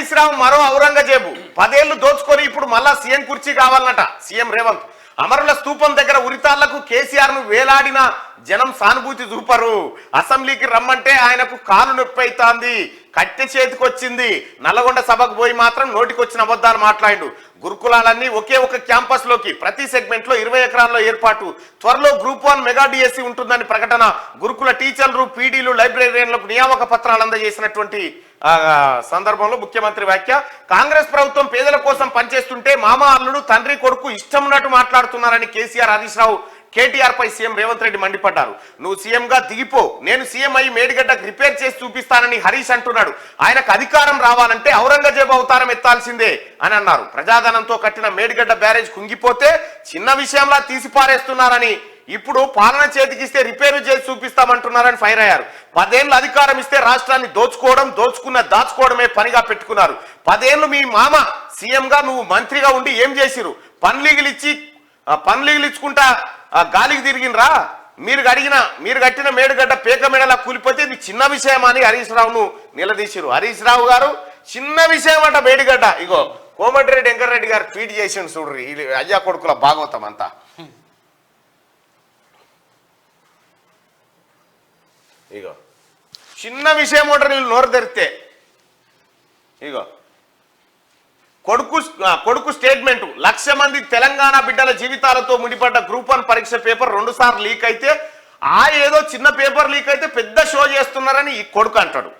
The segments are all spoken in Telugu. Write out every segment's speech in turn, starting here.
హరీష్ రావు మరో ఔరంగజేబు 10 ఏళ్లు దోచుకొని ఇప్పుడు మళ్ళా సీఎం కుర్చీ కావాలన్నట సీఎం రేవంత్. అమరుల స్తూపం దగ్గర ఉరితాళ్లకు కేసీఆర్ ను వేలాడిన జనం సానుభూతి చూపరు. అసెంబ్లీకి రమ్మంటే ఆయనకు కాలు నొప్పి అవుతోంది, కట్టె చేతికొచ్చింది. నల్లగొండ సభకు పోయి మాత్రం నోటికొచ్చిన అబద్ధాలు మాట్లాడు. గురుకులాలన్నీ ఒకే ఒక క్యాంపస్ లోకి, ప్రతి సెగ్మెంట్ లో 20 ఎకరాల్లో ఏర్పాటు. త్వరలో గ్రూప్ 1 మెగా డిఎస్సి ఉంటుందని ప్రకటన. గురుకుల టీచర్లు, పీడీలు, లైబ్రరీయన్లకు నియామక పత్రాలు అందజేసినటువంటి సందర్భంలో ముఖ్యమంత్రి వ్యాఖ్య. కాంగ్రెస్ ప్రభుత్వం పేదల కోసం పనిచేస్తుంటే మామ అల్లుడు తండ్రి కొడుకు ఇష్టం ఉన్నట్టు మాట్లాడుతున్నారని కేసీఆర్, హరీష్ రావు, కేటీఆర్ పై సీఎం రేవంత్ రెడ్డి మండిపడ్డారు. నువ్వు సీఎంగా దిగిపో, నేను సీఎం అయ్యి మేడిగడ్డకు రిపేర్ చేసి చూపిస్తానని హరీష్ అంటున్నాడు. ఆయనకు అధికారం రావాలంటే ఔరంగజేబు అవతారం ఎత్తాల్సిందే అని అన్నారు. ప్రజాధనంతో కట్టిన మేడిగడ్డ బ్యారేజ్ కుంగిపోతే చిన్న విషయంలా తీసిపారేస్తున్నారని, ఇప్పుడు పాలన చేతికిస్తే రిపేరు చేసి చూపిస్తామంటున్నారని ఫైర్ అయ్యారు. 10 ఏళ్ళు అధికారం ఇస్తే రాష్ట్రాన్ని దోచుకోవడం, దాచుకోవడమే పనిగా పెట్టుకున్నారు. 10 ఏళ్ళు మీ మామ సీఎంగా, నువ్వు మంత్రిగా ఉండి ఏం చేసిరు? పన్లీగులు ఇచ్చుకుంటా గాలికి తిరిగినరా? మీరు కట్టిన మేడిగడ్డ పేక మెడలా కూలిపోతే ఇది చిన్న విషయం అని హరీష్ రావును నిలదీసిరు. హరీష్ రావు గారు చిన్న విషయం అంట మేడిగడ్డ. ఇగో కోమటిరెడ్డి వెంకటరెడ్డి గారు ట్వీట్ చేసిండు చూడ్రి, అయ్యా కొడుకుల భాగవతం అంతా. ఇగో చిన్న విషయం అంటారు వీళ్ళు నోరు తెరిస్తే. ఇగో కొడుకు స్టేట్మెంట్. 1,00,000 మంది తెలంగాణ బిడ్డల జీవితాలతో ముడిపడ్డ గ్రూప్ 1 పరీక్ష పేపర్ 2 సార్లు లీక్ అయితే, ఏదో చిన్న పేపర్ లీక్ అయితే పెద్ద షో చేస్తున్నారని ఈ కొడుకు అంటాడు.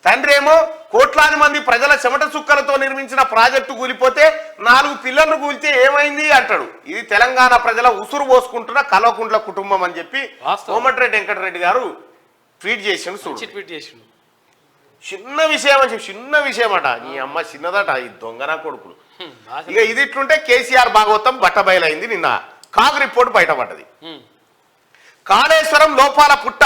తండ్రి ఏమో కోట్లాది మంది ప్రజల చెమట చుక్కలతో నిర్మించిన ప్రాజెక్టు కూలిపోతే 4 పిల్లలు కూలితే ఏమైంది అంటాడు. ఇది తెలంగాణ ప్రజల ఉసురు పోసుకుంటున్న కల్వకుంట్ల కుటుంబం అని చెప్పి కోమటిరెడ్డి వెంకటరెడ్డి గారు ట్వీట్ చేసిండు. చిన్న విషయం అని చెప్పి, చిన్న విషయం అట. నీ అమ్మ చిన్నదట ఈ దొంగన కొడుకులు. ఇక ఇది ఇట్లుంటే కేసీఆర్ భాగవతం బట్టబయలైంది. నిన్న కాగ్ రిపోర్ట్ బయటపడ్డది. కాళేశ్వరం లోపాల పుట్ట,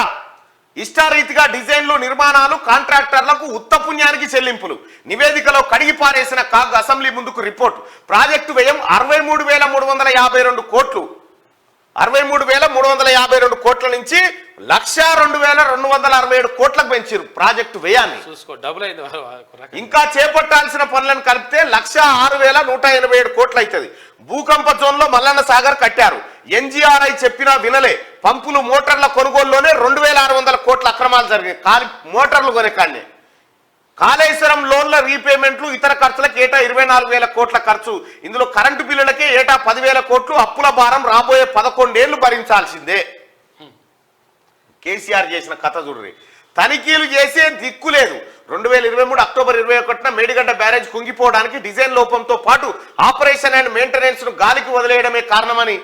ఇష్టారీతిగా డిజైన్లు, నిర్మాణాలు, కాంట్రాక్టర్లకు ఉత్తపుణ్యానికి చెల్లింపులు. నివేదికలో కడిగి పారేసిన కాగ్ అసెంబ్లీ ముందుకు రిపోర్టు. ప్రాజెక్టు వ్యయం 63,352 కోట్లు. 63,352 కోట్ల నుంచి 1,02,267 కోట్లకు పెంచారు ప్రాజెక్టు వ్యయాన్ని. ఇంకా చేపట్టాల్సిన పనులను కలిపితే 1,06,187 కోట్లు అవుతుంది. భూకంప జోన్ లో మల్లన్న సాగర్ కట్టారు. ఎన్జీఆర్ఐ చెప్పినా వినలే. పంపులు, మోటార్ల కొనుగోలులోనే 2,600 కోట్ల అక్రమాలు జరిగాయి. మోటార్లు కొనేకాన్నే. కాళేశ్వరం లోన్ల రీపేమెంట్లు, ఇతర ఖర్చులకు ఏటా 24,000 కోట్ల ఖర్చు. ఇందులో కరెంటు బిల్లులకే ఏటా 10,000 కోట్లు. అప్పుల భారం రాబోయే 11 ఏళ్లు భరించాల్సిందే. కేసీఆర్ చేసిన కథ చూడ్రి. తనిఖీలు చేసే దిక్కు లేదు. 2023 అక్టోబర్ 21న మేడిగడ్డ బ్యారేజ్ కుంగిపోవడానికి డిజైన్ లోపంతో పాటు ఆపరేషన్ అండ్ మెయింటెనెన్స్ ను గాలికి వదిలేయడమే కారణమని